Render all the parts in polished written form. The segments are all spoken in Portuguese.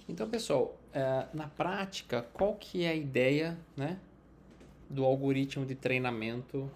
Então, pessoal, na prática, qual que é a ideia, né, do algoritmo de treinamento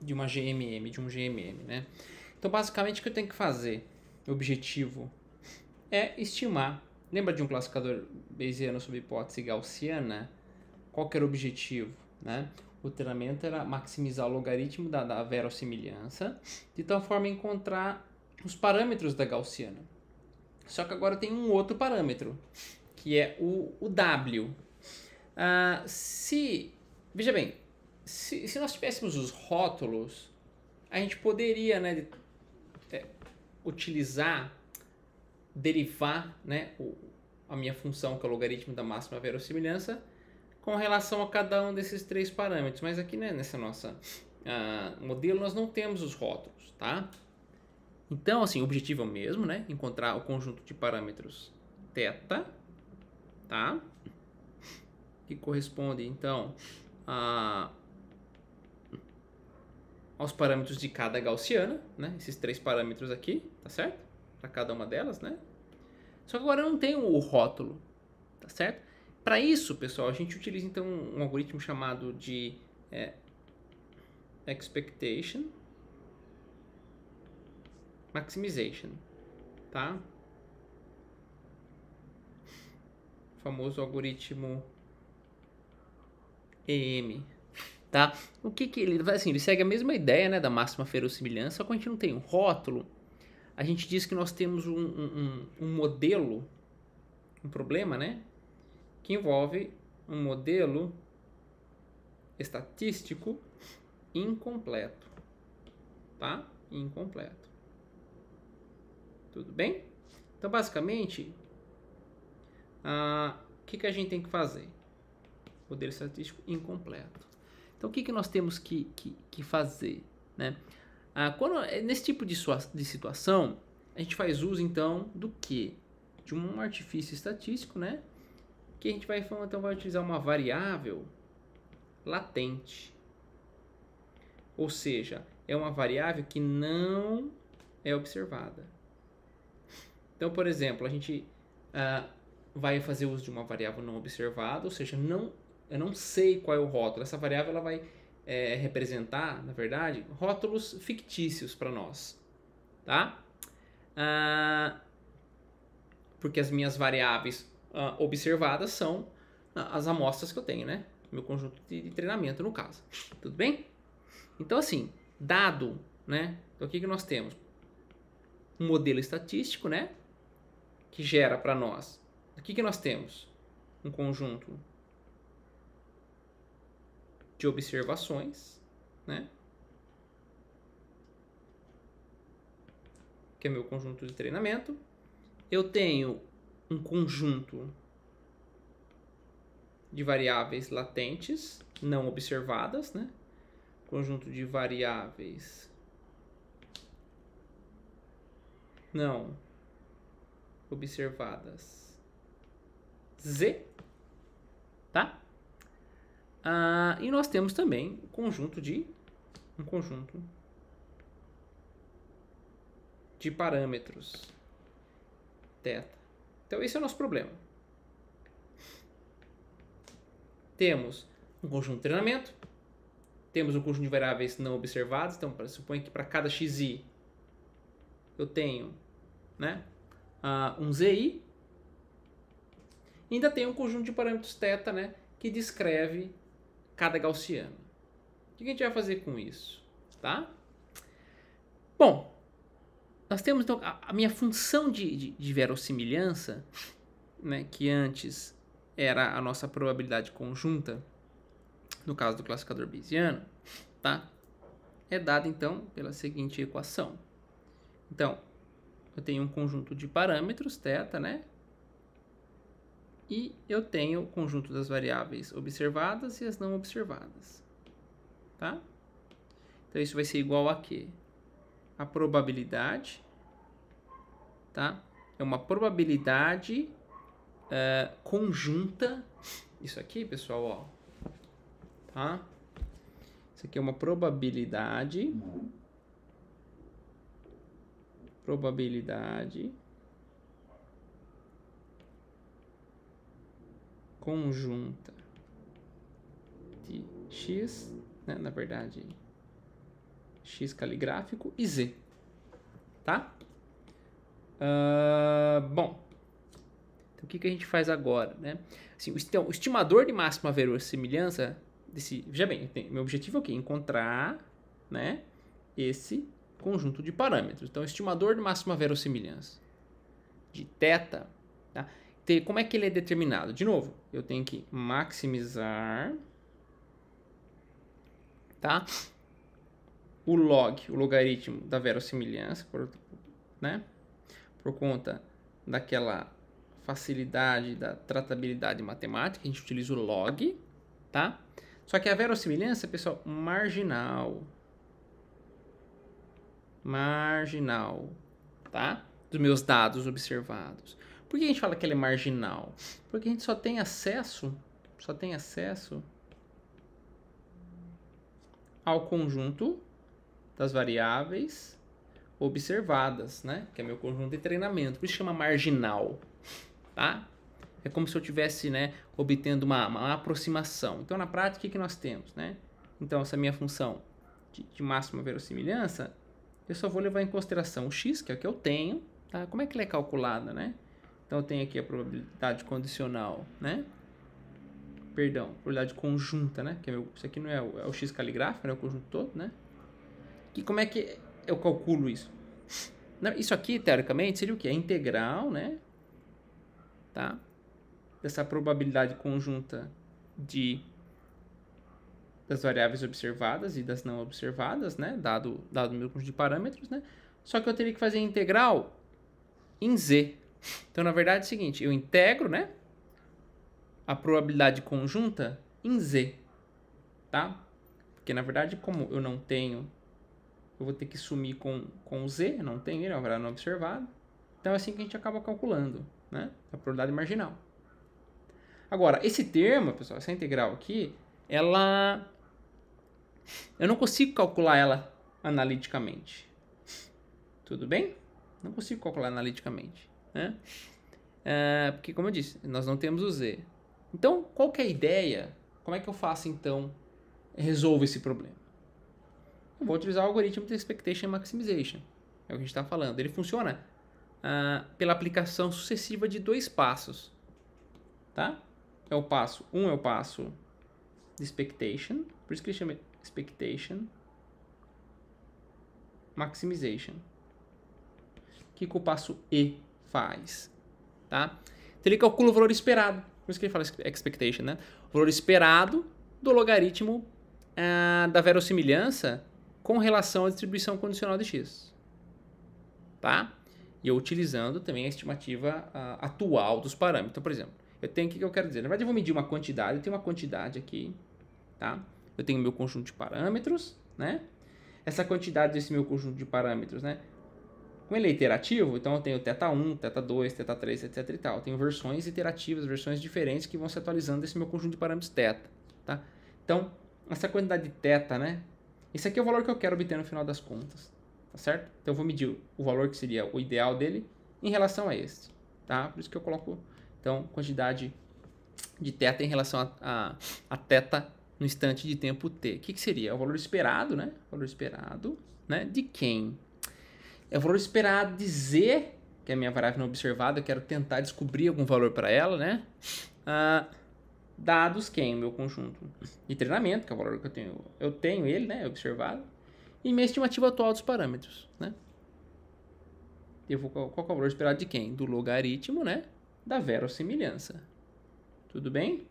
de uma GMM, de um GMM, né? Então, basicamente, o que eu tenho que fazer? O objetivo é estimar. Lembra de um classificador bayesiano sob hipótese gaussiana? Qual que era o objetivo, né? O treinamento era maximizar o logaritmo da verossimilhança, de tal forma a encontrar os parâmetros da gaussiana. Só que agora tem um outro parâmetro, que é o W. Veja bem, se nós tivéssemos os rótulos, a gente poderia, né, utilizar, derivar, né, a minha função, que é o logaritmo da máxima verossimilhança, com relação a cada um desses três parâmetros. Mas aqui, né, nessa nossa modelo, nós não temos os rótulos, tá? Então, assim, o objetivo é o mesmo, né? Encontrar o conjunto de parâmetros θ, tá? Que corresponde, então, aos parâmetros de cada gaussiana, né? Esses três parâmetros aqui, tá certo? Para cada uma delas, né? Só que agora eu não tenho o rótulo, tá certo? Para isso, pessoal, a gente utiliza, então, um algoritmo chamado de expectation maximization, tá? O famoso algoritmo EM, tá? O que ele faz? Assim, ele segue a mesma ideia, né, da máxima verossimilhança, só que a gente não tem um rótulo. A gente diz que nós temos um modelo, um problema, né, que envolve um modelo estatístico incompleto, tá? Incompleto. Tudo bem? Então, basicamente, o que a gente tem que fazer? Modelo estatístico incompleto. Então, o que nós temos que fazer, né? Nesse tipo de situação, a gente faz uso, então, do quê? De um artifício estatístico, né? Que a gente vai utilizar uma variável latente. Ou seja, é uma variável que não é observada. Então, por exemplo, a gente vai fazer uso de uma variável não observada, ou seja, eu não sei qual é o rótulo. Essa variável ela vai representar, na verdade, rótulos fictícios para nós, tá? Porque as minhas variáveis observadas são as amostras que eu tenho, né? Meu conjunto de treinamento, no caso. Tudo bem? Então, assim, dado, né? Então, o que nós temos? Um modelo estatístico, né? Que gera para nós. O que nós temos? Um conjunto de observações, né? Que é meu conjunto de treinamento. Eu tenho um conjunto de variáveis latentes, não observadas, né? Conjunto de variáveis não observadas Z, tá? E nós temos também um conjunto de parâmetros θ. Então esse é o nosso problema. Temos um conjunto de treinamento, temos um conjunto de variáveis não observadas. Então supõe que para cada xi eu tenho, né, um zi, e ainda tem um conjunto de parâmetros θ, né, que descreve cada gaussiano. O que a gente vai fazer com isso? Tá? Bom, nós temos então a minha função de verossimilhança, né, que antes era a nossa probabilidade conjunta, no caso do classificador bayesiano, tá? É dada então pela seguinte equação. Então, eu tenho um conjunto de parâmetros θ, né? E eu tenho o conjunto das variáveis observadas e as não observadas, tá? Então isso vai ser igual a quê? A probabilidade, tá? É uma probabilidade conjunta. Isso aqui, pessoal, ó, tá? Isso aqui é uma probabilidade conjunta de x, né, na verdade, x caligráfico e z, tá? Bom, então o que a gente faz agora, né? Assim, então, o estimador de máxima verossimilhança desse, veja bem, meu objetivo é o quê? Encontrar, né, esse conjunto de parâmetros. Então, o estimador de máxima verossimilhança de θ, tá? Como é que ele é determinado? De novo, eu tenho que maximizar, tá, o logaritmo da verossimilhança, né, por conta daquela facilidade da tratabilidade matemática, a gente utiliza o log, tá? Só que a verossimilhança, pessoal, marginal, tá? Dos meus dados observados. Por que a gente fala que ela é marginal? Porque a gente só tem acesso ao conjunto das variáveis observadas, né? Que é meu conjunto de treinamento. Por isso chama marginal, tá? É como se eu estivesse, né, obtendo uma aproximação. Então, na prática, o que nós temos, né? Então, essa minha função de máxima verossimilhança, eu só vou levar em consideração o x, que é o que eu tenho, tá? Como é que ela é calculada, né? Então, eu tenho aqui a probabilidade condicional, né? Perdão, probabilidade conjunta, né? Que é isso aqui não é o x caligráfico, é o conjunto todo, né? E como é que eu calculo isso? Isso aqui, teoricamente, seria o quê? A integral, né? Tá? Dessa probabilidade conjunta das variáveis observadas e das não observadas, né? Dado o meu conjunto de parâmetros, né? Só que eu teria que fazer a integral em z. Então, na verdade, é o seguinte, eu integro, né, a probabilidade conjunta em z, tá? Porque, na verdade, como eu não tenho, eu vou ter que sumir com o z, não tenho ele, é uma variável não observada. Então, é assim que a gente acaba calculando, né, a probabilidade marginal. Agora, esse termo, pessoal, essa integral aqui, eu não consigo calcular ela analiticamente. Tudo bem? Não consigo calcular analiticamente, né? Porque, como eu disse, nós não temos o z. Então, qual que é a ideia? Como é que eu faço, então, resolvo esse problema? Eu vou utilizar o algoritmo de Expectation Maximization. É o que a gente está falando. Ele funciona pela aplicação sucessiva de 2 passos, tá? É o passo 1, é o passo de Expectation, por isso que ele chama Expectation Maximization. O que o passo E faz? Tá? Então ele calcula o valor esperado, por isso que ele fala Expectation, né? O valor esperado do logaritmo da verossimilhança com relação à distribuição condicional de x. Tá? E eu utilizando também a estimativa atual dos parâmetros. Então, por exemplo, eu tenho o que eu quero dizer? Na verdade, eu vou medir uma quantidade, eu tenho uma quantidade aqui, tá? Eu tenho meu conjunto de parâmetros, né? Essa quantidade desse meu conjunto de parâmetros, né? Como ele é iterativo, então eu tenho θ1, θ2, θ3, etc e tal. Eu tenho versões iterativas, versões diferentes que vão se atualizando desse meu conjunto de parâmetros θ, tá? Então, essa quantidade de θ, né? Esse aqui é o valor que eu quero obter no final das contas, tá certo? Então eu vou medir o valor que seria o ideal dele em relação a este, tá? Por isso que eu coloco, então, quantidade de θ em relação a θ no instante de tempo t. O que seria? É o valor esperado, né? O valor esperado, né? De quem? É o valor esperado de z, que é a minha variável não observada. Eu quero tentar descobrir algum valor para ela, né? Dados quem? O meu conjunto de treinamento, que é o valor que eu tenho. Eu tenho ele, né? Observado. E minha estimativa atual dos parâmetros, né? Qual que é o valor esperado de quem? Do logaritmo, né? Da verossimilhança. Tudo bem?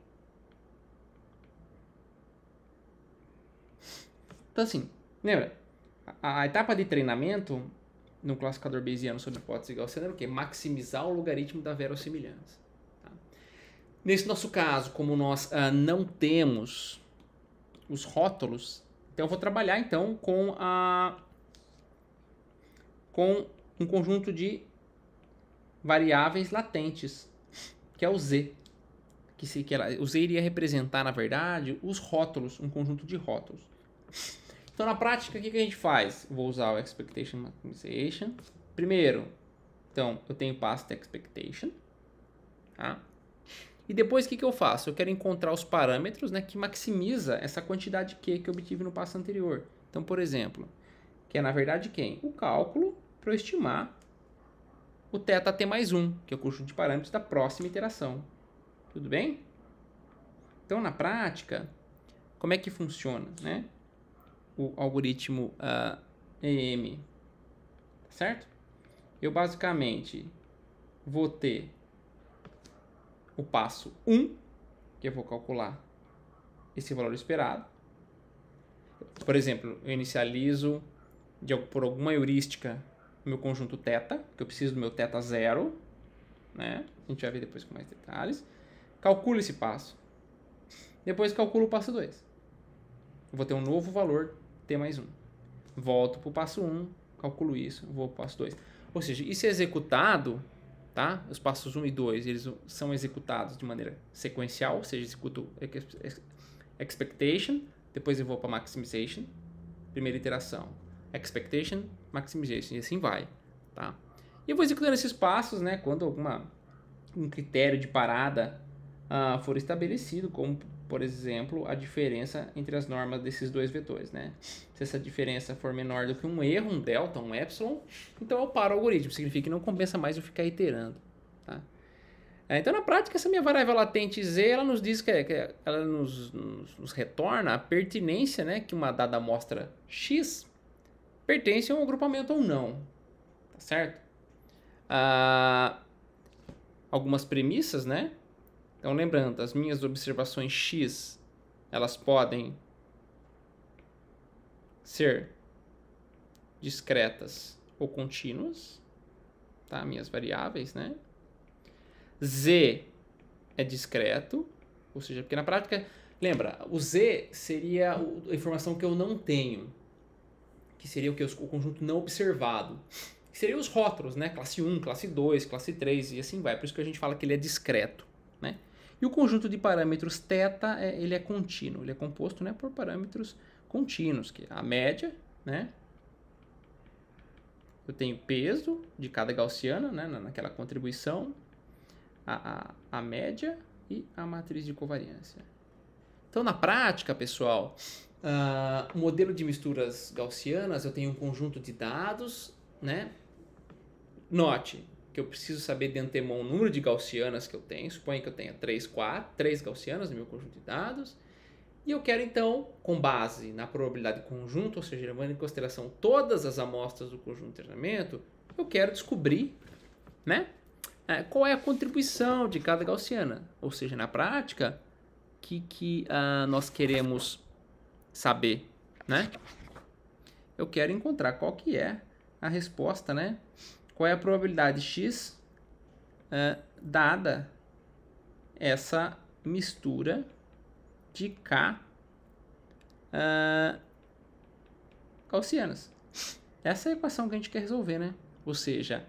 Então, assim, lembra? A etapa de treinamento no classificador bayesiano sobre hipótese gaussiana era o quê? Maximizar o logaritmo da verossimilhança. Tá? Nesse nosso caso, como nós não temos os rótulos, então eu vou trabalhar então com um conjunto de variáveis latentes, que é o z. O z iria representar, na verdade, os rótulos, um conjunto de rótulos. Então, na prática, o que a gente faz? Vou usar o Expectation Maximization. Primeiro, então, eu tenho passo de Expectation. Tá? E depois o que eu faço? Eu quero encontrar os parâmetros, né, que maximiza essa quantidade Q que eu obtive no passo anterior. Então, por exemplo, que é na verdade quem? O cálculo para eu estimar o θt mais 1, que é o conjunto de parâmetros da próxima iteração. Tudo bem? Então, na prática, como é que funciona, né? O algoritmo EM, certo? Eu basicamente vou ter o passo 1, que eu vou calcular esse valor esperado. Por exemplo, eu inicializo por alguma heurística o meu conjunto θ, que eu preciso do meu θ0, né? A gente vai ver depois com mais detalhes. Calculo esse passo. Depois calculo o passo 2. Eu vou ter um novo valor t mais 1. Volto para o passo 1, calculo isso, vou para o passo 2. Ou seja, isso é executado, tá? Os passos 1 e 2 eles são executados de maneira sequencial, ou seja, executo expectation, depois eu vou para maximization, primeira iteração, expectation, maximization, e assim vai, tá? E eu vou executando esses passos, né, quando um critério de parada for estabelecido, como, por exemplo, a diferença entre as normas desses dois vetores, né? Se essa diferença for menor do que um erro, um delta, um epsilon, então eu paro o algoritmo, significa que não compensa mais eu ficar iterando, tá? Então, na prática, essa minha variável latente z, ela nos diz que ela nos retorna a pertinência, né, que uma dada amostra x pertence a um agrupamento ou não, tá certo? Algumas premissas, né? Então, lembrando, as minhas observações x, elas podem ser discretas ou contínuas, tá? Minhas variáveis, né? Z é discreto, ou seja, porque na prática, lembra, o Z seria a informação que eu não tenho, que seria o conjunto não observado, que seria os rótulos, né? Classe 1, classe 2, classe 3 e assim vai, por isso que a gente fala que ele é discreto, né? E o conjunto de parâmetros θ, ele é contínuo, ele é composto, né, por parâmetros contínuos, que é a média, né? Eu tenho peso de cada gaussiana, né, naquela contribuição, a média e a matriz de covariância. Então, na prática, pessoal, o modelo de misturas gaussianas, eu tenho um conjunto de dados, né? Note que eu preciso saber de antemão o número de gaussianas que eu tenho. Suponha que eu tenha 3 gaussianas no meu conjunto de dados. E eu quero, então, com base na probabilidade de conjunto, ou seja, levando em consideração todas as amostras do conjunto de treinamento, eu quero descobrir, né, qual é a contribuição de cada gaussiana. Ou seja, na prática, o que nós queremos saber, né? Eu quero encontrar qual que é a resposta, né? Qual é a probabilidade x dada essa mistura de K gaussianas. Essa é a equação que a gente quer resolver, né? Ou seja,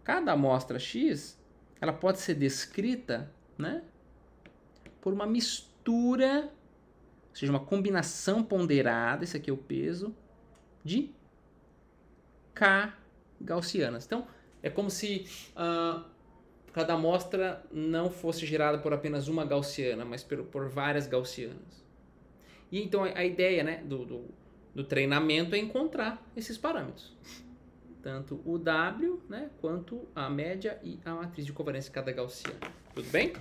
cada amostra x, ela pode ser descrita, né, por uma mistura, ou seja, uma combinação ponderada, esse aqui é o peso, de K gaussianas. Então, é como se cada amostra não fosse gerada por apenas uma gaussiana, mas por várias gaussianas. E então a ideia, né, do treinamento é encontrar esses parâmetros. Tanto o W, né, quanto a média e a matriz de covariância de cada gaussiana. Tudo bem?